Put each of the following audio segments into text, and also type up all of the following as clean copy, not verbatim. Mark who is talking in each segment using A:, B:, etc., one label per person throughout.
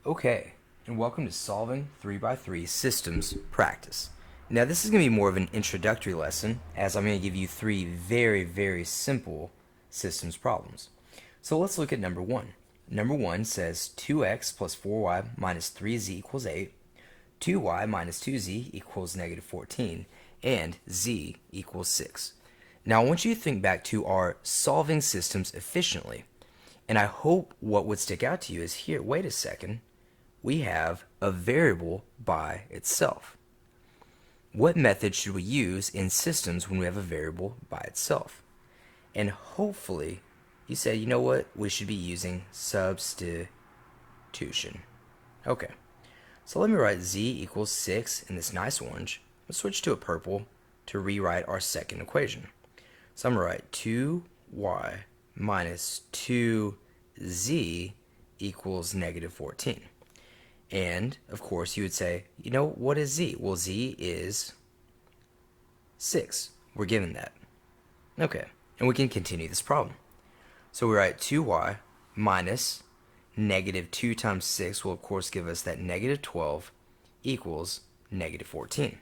A: Okay, and welcome to Solving 3x3 Systems Practice. Now this is going to be more of an introductory lesson as I'm going to give you three very simple systems problems. So let's look at number one. Number one says 2x plus 4y minus 3z equals 8, 2y minus 2z equals negative 14, and z equals 6. Now I want you to think back to our solving systems efficiently. And I hope what would stick out to you is here, wait a second, we have a variable by itself. What method should we use in systems when we have a variable by itself? And hopefully you say, you know what, we should be using substitution. Okay, so let me write z equals 6 in this nice orange. Let's switch to a purple to rewrite our second equation. So I'm going to write 2y minus 2z equals negative 14. And, of course, you would say, you know, what is z? Well, z is 6. We're given that. Okay, and we can continue this problem. So we write 2y minus negative 2 times 6 will, of course, give us that negative 12 equals negative 14.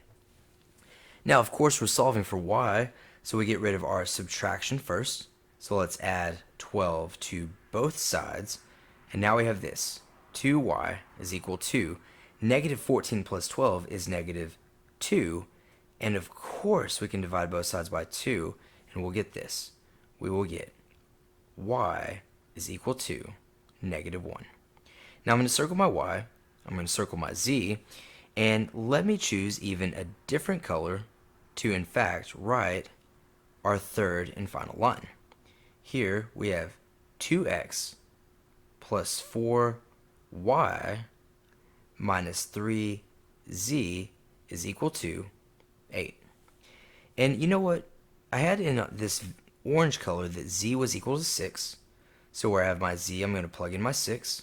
A: Now, of course, we're solving for y, so we get rid of our subtraction first. So let's add 12 to both sides, and now we have this. 2y is equal to negative 14 plus 12 is negative 2, and of course we can divide both sides by 2, and we'll get this. We will get y is equal to negative 1. Now I'm going to circle my y, I'm going to circle my z, and let me choose even a different color to in fact write our third and final line. Here we have 2x plus 4y minus 3z is equal to 8. And you know what? I had in this orange color that z was equal to 6. So where I have my z, I'm going to plug in my 6.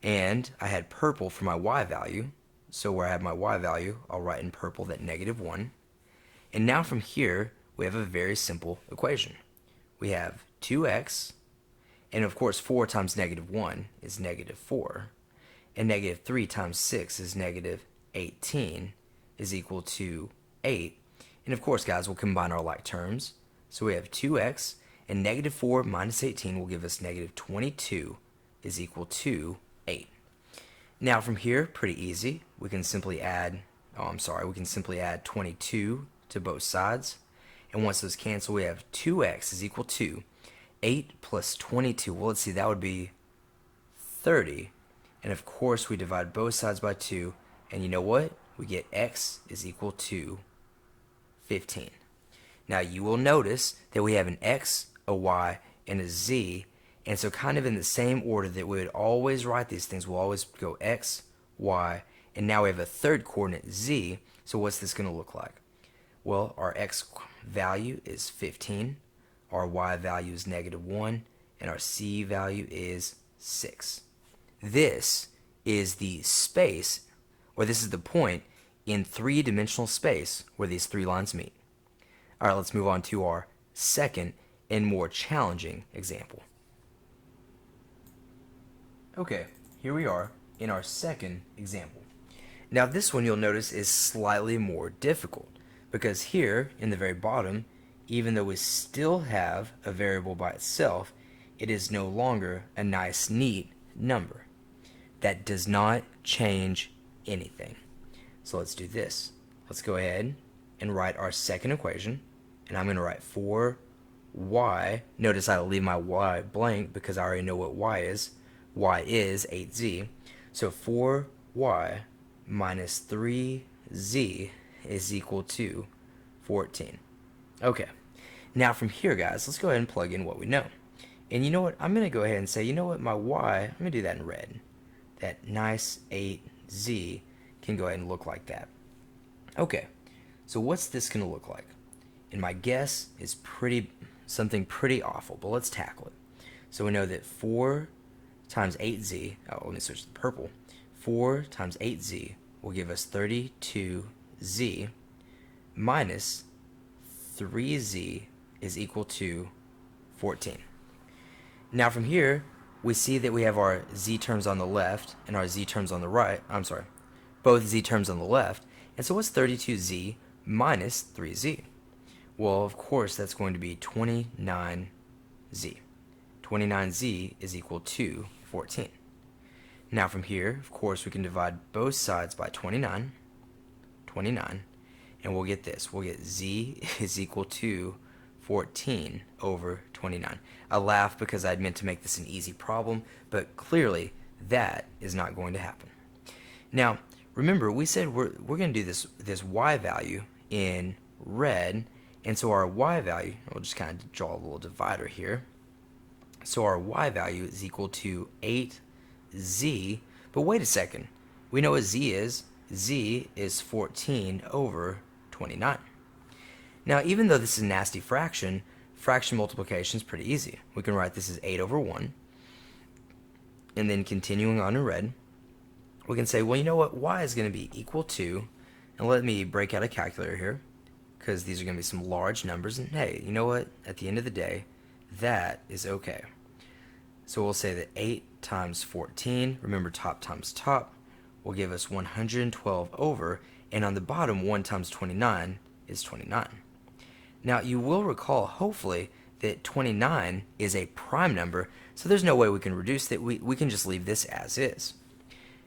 A: And I had purple for my y value. So where I have my y value, I'll write in purple that negative 1. And now from here, we have a very simple equation. We have 2x, and of course 4 times negative 1 is negative 4, and negative 3 times 6 is negative 18 is equal to 8. And of course, guys, we'll combine our like terms. So we have 2x, and negative 4 minus 18 will give us negative 22 is equal to 8. Now from here, pretty easy. We can simply add, we can simply add 22 to both sides. And once those cancel, we have 2x is equal to 8 plus 22. Well, let's see, that would be 30. And of course, we divide both sides by 2. And you know what? We get x is equal to 15. Now, you will notice that we have an x, a y, and a z. And so kind of in the same order that we would always write these things, we'll always go x, y, and now we have a third coordinate, z. So what's this going to look like? Well, our x value is 15, our y value is negative 1, and our c value is 6. This is the space, or this is the point in three-dimensional space where these three lines meet. All right, let's move on to our second and more challenging example. Okay, here we are in our second example. Now this one you'll notice is slightly more difficult, because here in the very bottom, even though we still have a variable by itself, it is no longer a nice, neat number. That does not change anything. So let's do this. Let's go ahead and write our second equation, and I'm going to write 4y. Notice I'll leave my y blank because I already know what y is. Y is 8z. So 4y minus 3z is equal to 14. Okay, now from here, guys, let's go ahead and plug in what we know. And you know what? I'm going to go ahead and say, you know what? My y, I'm going to do that in red. That nice 8z can go ahead and look like that. Okay, so what's this going to look like? And my guess is something pretty awful, but let's tackle it. So we know that 4 times 8z, let me switch to purple. 4 times 8z will give us 32z minus 3z is equal to 14. Now from here, we see that we have our z terms on the left and our z terms on the right. I'm sorry, both z terms on the left. And so what's 32z minus 3z? Well, of course, that's going to be 29z. 29z is equal to 14. Now from here, of course, we can divide both sides by 29, and we'll get this. We'll get z is equal to 14 over 29. I laugh because I'd meant to make this an easy problem, but clearly that is not going to happen. Now, remember, we said we're going to do this y value in red, and so our y value, we'll just kind of draw a little divider here. So our y value is equal to 8z, but wait a second. We know what z is. Z is 14 over 29. Now, even though this is a nasty fraction, fraction multiplication is pretty easy. We can write this as 8 over 1. And then continuing on in red, we can say, well, you know what? Y is going to be equal to, and let me break out a calculator here, because these are going to be some large numbers. And hey, you know what? At the end of the day, that is okay. So we'll say that 8 times 14, remember top times top, will give us 112 over, and on the bottom, 1 times 29 is 29. Now, you will recall, hopefully, that 29 is a prime number, so there's no way we can reduce that. We can just leave this as is.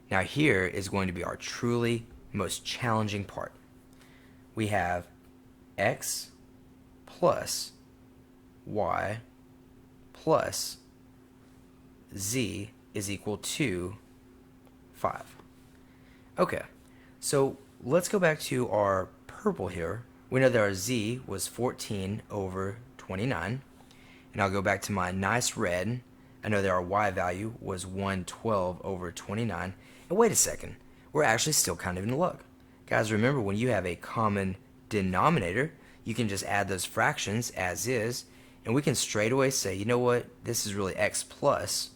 A: Now, here is going to be our truly most challenging part. We have x plus y plus z is equal to 5. Okay, so let's go back to our purple here. We know that our z was 14 over 29. And I'll go back to my nice red. I know that our y value was 112 over 29. And wait a second, we're actually still kind of in luck. Guys, remember, when you have a common denominator, you can just add those fractions as is, and we can straight away say, you know what, this is really x plus.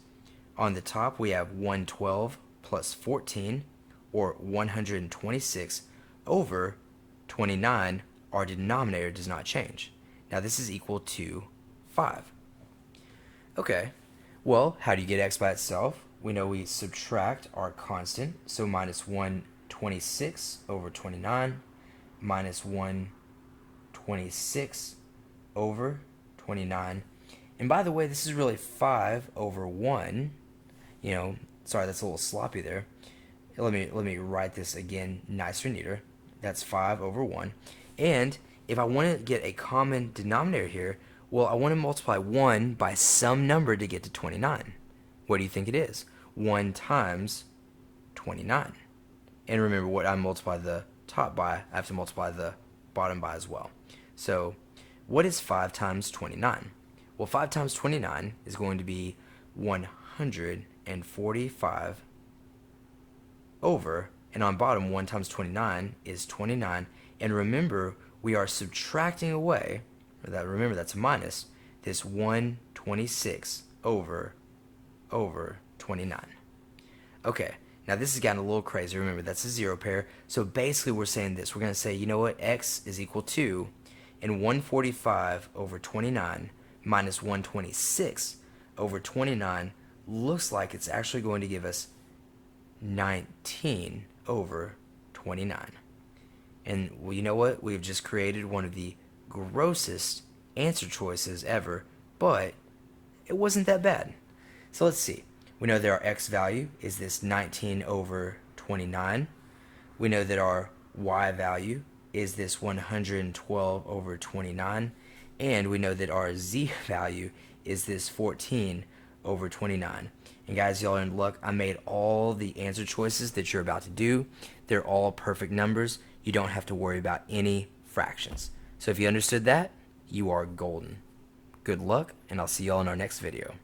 A: On the top, we have 112 plus 14, or 126 over 29. Our denominator does not change. Now this is equal to 5. Okay, well, how do you get x by itself? We know we subtract our constant, so minus 126 over 29 minus 126 over 29. And by the way, this is really 5 over 1. You know, sorry, that's a little sloppy there. Let me write this again nicer and neater. That's 5 over 1. And if I want to get a common denominator here, well, I want to multiply 1 by some number to get to 29. What do you think it is? 1 times 29. And remember, what I multiply the top by, I have to multiply the bottom by as well. So what is 5 times 29? Well, 5 times 29 is going to be 145 over, and on bottom, 1 times 29 is 29. And remember, we are subtracting away, remember that's a minus, this 126 over 29. Okay, now this has gotten a little crazy. Remember, that's a zero pair. So basically we're saying this. We're going to say, you know what, x is equal to, and 145 over 29 minus 126 over 29 looks like it's actually going to give us 19 over 29. And well, you know what? We've just created one of the grossest answer choices ever, but it wasn't that bad. So let's see. We know that our x value is this 19 over 29. We know that our y value is this 112 over 29. And we know that our z value is this 14 over 29. And guys, y'all are in luck. I made all the answer choices that you're about to do. They're all perfect numbers. You don't have to worry about any fractions. So if you understood that, you are golden. Good luck, and I'll see y'all in our next video.